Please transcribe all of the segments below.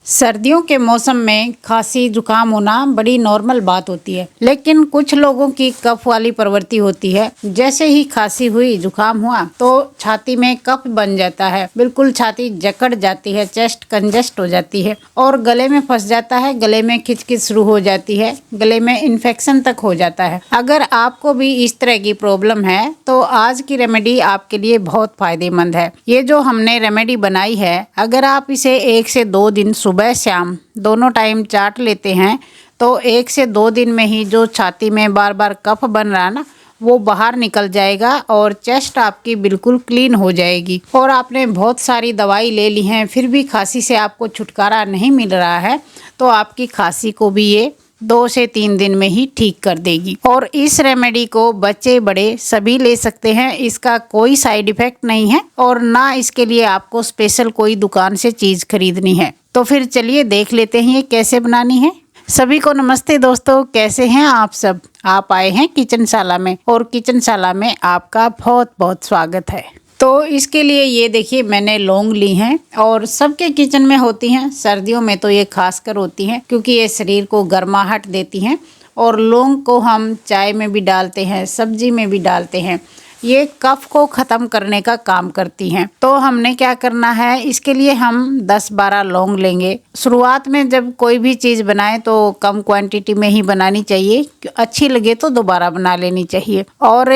सर्दियों के मौसम में खांसी जुकाम होना बड़ी नॉर्मल बात होती है, लेकिन कुछ लोगों की कफ वाली प्रवृत्ति होती है। जैसे ही खांसी हुई, जुकाम हुआ तो छाती में कफ बन जाता है, बिल्कुल छाती जकड़ जाती है, चेस्ट कंजेस्ट हो जाती है और गले में फंस जाता है, गले में खिचखिच शुरू हो जाती है, गले में इन्फेक्शन तक हो जाता है। अगर आपको भी इस तरह की प्रॉब्लम है तो आज की रेमेडी आपके लिए बहुत फायदेमंद है। ये जो हमने रेमेडी बनाई है, अगर आप इसे 1 से 2 दिन सुबह शाम दोनों टाइम चाट लेते हैं तो 1 से 2 दिन में ही जो छाती में बार बार कफ बन रहा ना, वो बाहर निकल जाएगा और चेस्ट आपकी बिल्कुल क्लीन हो जाएगी। और आपने बहुत सारी दवाई ले ली हैं फिर भी खांसी से आपको छुटकारा नहीं मिल रहा है तो आपकी खांसी को भी ये 2 से 3 दिन में ही ठीक कर देगी। और इस रेमेडी को बच्चे बड़े सभी ले सकते हैं, इसका कोई साइड इफेक्ट नहीं है और ना इसके लिए आपको स्पेशल कोई दुकान से चीज़ खरीदनी है। तो फिर चलिए देख लेते हैं ये कैसे बनानी है। सभी को नमस्ते दोस्तों, कैसे हैं आप सब। आप आए हैं किचनशाला में और किचनशाला में आपका बहुत बहुत स्वागत है। तो इसके लिए ये देखिए मैंने लौंग ली हैं और सबके किचन में होती हैं, सर्दियों में तो ये खासकर होती हैं क्योंकि ये शरीर को गर्माहट देती हैं। और लौंग को हम चाय में भी डालते हैं, सब्जी में भी डालते हैं, ये कफ को ख़त्म करने का काम करती हैं। तो हमने क्या करना है, इसके लिए हम 10-12 लौंग लेंगे। शुरुआत में जब कोई भी चीज़ बनाए तो कम क्वांटिटी में ही बनानी चाहिए, अच्छी लगे तो दोबारा बना लेनी चाहिए। और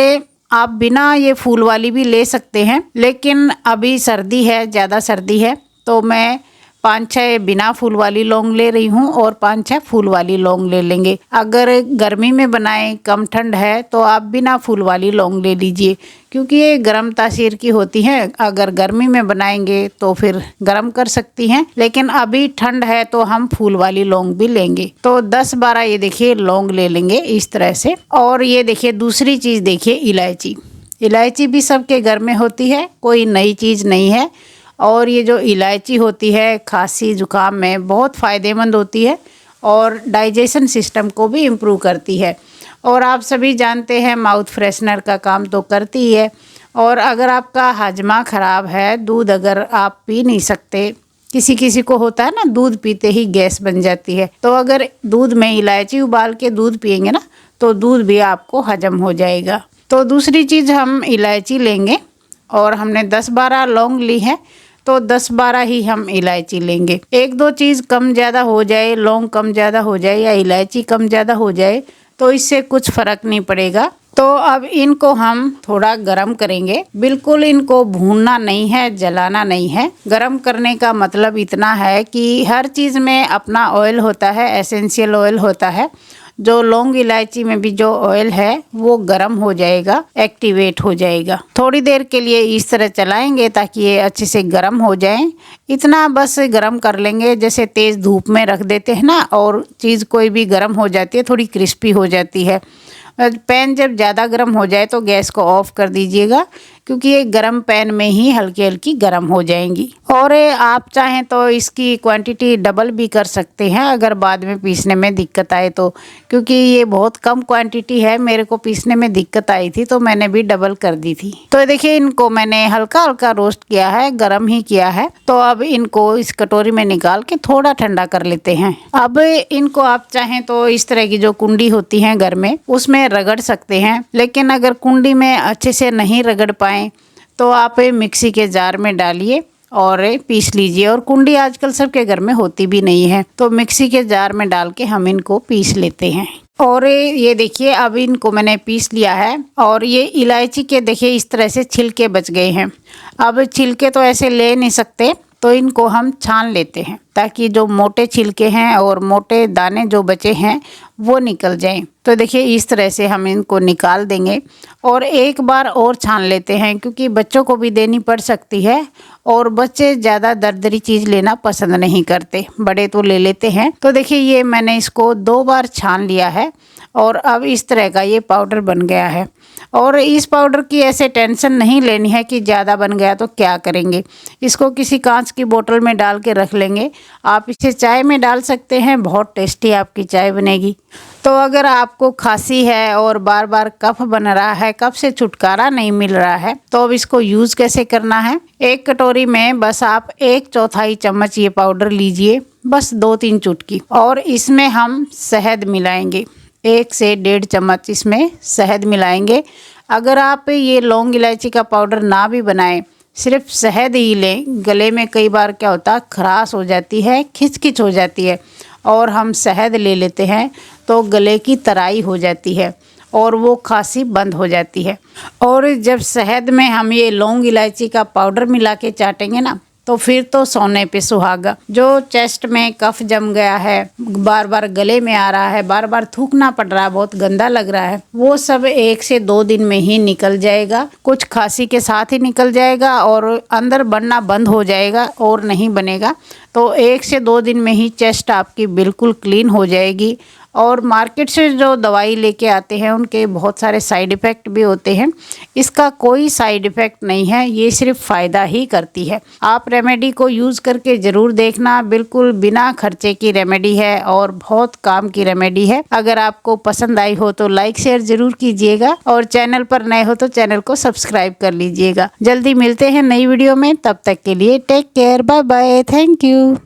आप बिना ये फूल वाली भी ले सकते हैं, लेकिन अभी सर्दी है, ज़्यादा सर्दी है तो मैं 5-6 बिना फूल वाली लौंग ले रही हूँ और 5-6 फूल वाली लौंग ले लेंगे। अगर गर्मी में बनाएं, कम ठंड है तो आप बिना फूल वाली लौंग ले लीजिए क्योंकि ये गर्म तासीर की होती हैं। अगर गर्मी में बनाएंगे तो फिर गर्म कर सकती हैं, लेकिन अभी ठंड है तो हम फूल वाली लौंग भी लेंगे। तो 10-12 ये देखिए लौंग ले लेंगे इस तरह से। और ये देखिए दूसरी चीज़ देखिए इलायची। इलायची भी सबके घर में होती है, कोई नई चीज़ नहीं है। और ये जो इलायची होती है खांसी जुकाम में बहुत फ़ायदेमंद होती है और डाइजेशन सिस्टम को भी इम्प्रूव करती है। और आप सभी जानते हैं माउथ फ्रेशनर का काम तो करती ही है। और अगर आपका हाजमा ख़राब है, दूध अगर आप पी नहीं सकते, किसी किसी को होता है ना दूध पीते ही गैस बन जाती है, तो अगर दूध में इलायची उबाल के दूध पिएंगे ना तो दूध भी आपको हजम हो जाएगा। तो दूसरी चीज़ हम इलायची लेंगे और हमने 10-12 लौंग ली है तो 10-12 ही हम इलायची लेंगे। 1-2 चीज़ कम ज़्यादा हो जाए, लौंग कम ज़्यादा हो जाए या इलायची कम ज़्यादा हो जाए तो इससे कुछ फ़र्क नहीं पड़ेगा। तो अब इनको हम थोड़ा गरम करेंगे, बिल्कुल इनको भूनना नहीं है, जलाना नहीं है। गरम करने का मतलब इतना है कि हर चीज़ में अपना ऑयल होता है, एसेंशियल ऑयल होता है। जो लौंग इलायची में भी जो ऑयल है वो गर्म हो जाएगा, एक्टिवेट हो जाएगा। थोड़ी देर के लिए इस तरह चलाएंगे ताकि ये अच्छे से गर्म हो जाए। इतना बस गर्म कर लेंगे, जैसे तेज़ धूप में रख देते हैं ना और चीज़ कोई भी गर्म हो जाती है, थोड़ी क्रिस्पी हो जाती है। पैन जब ज़्यादा गर्म हो जाए तो गैस को ऑफ कर दीजिएगा क्योंकि ये गर्म पैन में ही हल्की हल्की गर्म हो जाएंगी। और आप चाहें तो इसकी क्वांटिटी डबल भी कर सकते हैं अगर बाद में पीसने में दिक्कत आए तो, क्योंकि ये बहुत कम क्वांटिटी है, मेरे को पीसने में दिक्कत आई थी तो मैंने भी डबल कर दी थी। तो देखिए इनको मैंने हल्का हल्का रोस्ट किया है, गर्म ही किया है। तो अब इनको इस कटोरी में निकाल के थोड़ा ठंडा कर लेते हैं। अब इनको आप चाहें तो इस तरह की जो कुंडी होती है घर में उसमें रगड़ सकते हैं, लेकिन अगर कुंडी में अच्छे से नहीं रगड़ पाए तो आप मिक्सी के जार में डालिए और पीस लीजिए। और कुंडी आजकल सबके घर में होती भी नहीं है तो मिक्सी के जार में डाल के हम इनको पीस लेते हैं। और ये देखिए अब इनको मैंने पीस लिया है। और ये इलायची के देखिए इस तरह से छिलके बच गए हैं। अब छिलके तो ऐसे ले नहीं सकते तो इनको हम छान लेते हैं ताकि जो मोटे छिलके हैं और मोटे दाने जो बचे हैं वो निकल जाएं। तो देखिए इस तरह से हम इनको निकाल देंगे और एक बार और छान लेते हैं क्योंकि बच्चों को भी देनी पड़ सकती है और बच्चे ज़्यादा दरदरी चीज़ लेना पसंद नहीं करते, बड़े तो ले लेते हैं। तो देखिए ये मैंने इसको 2 बार छान लिया है और अब इस तरह का ये पाउडर बन गया है। और इस पाउडर की ऐसे टेंशन नहीं लेनी है कि ज़्यादा बन गया तो क्या करेंगे। इसको किसी कांच की बोतल में डाल के रख लेंगे। आप इसे चाय में डाल सकते हैं, बहुत टेस्टी आपकी चाय बनेगी। तो अगर आपको खांसी है और बार बार कफ बन रहा है, कफ से छुटकारा नहीं मिल रहा है, तो अब इसको यूज़ कैसे करना है। एक कटोरी में बस आप 1/4 चम्मच ये पाउडर लीजिए, बस 2-3 चुटकी, और इसमें हम शहद मिलाएंगे। 1 से 1.5 चम्मच इसमें शहद मिलाएंगे। अगर आप ये लौंग इलायची का पाउडर ना भी बनाएं, सिर्फ शहद ही लें, गले में कई बार क्या होता है खराश हो जाती है, खिचखिच हो जाती है, और हम शहद ले लेते हैं तो गले की तराई हो जाती है और वो खांसी बंद हो जाती है। और जब शहद में हम ये लौंग इलायची का पाउडर मिला के चाटेंगे ना, तो फिर तो सोने पे सुहागा। जो चेस्ट में कफ जम गया है, बार बार गले में आ रहा है, बार बार थूकना पड़ रहा है, बहुत गंदा लग रहा है, वो सब 1 से 2 दिन में ही निकल जाएगा। कुछ खांसी के साथ ही निकल जाएगा और अंदर बनना बंद हो जाएगा और नहीं बनेगा। तो 1 से 2 दिन में ही चेस्ट आपकी बिल्कुल क्लीन हो जाएगी। और मार्केट से जो दवाई लेके आते हैं उनके बहुत सारे साइड इफ़ेक्ट भी होते हैं, इसका कोई साइड इफ़ेक्ट नहीं है, ये सिर्फ फ़ायदा ही करती है। आप रेमेडी को यूज़ करके ज़रूर देखना, बिल्कुल बिना खर्चे की रेमेडी है और बहुत काम की रेमेडी है। अगर आपको पसंद आई हो तो लाइक शेयर ज़रूर कीजिएगा, और चैनल पर नए हो तो चैनल को सब्सक्राइब कर लीजिएगा। जल्दी मिलते हैं नई वीडियो में, तब तक के लिए take care, bye bye, thank you.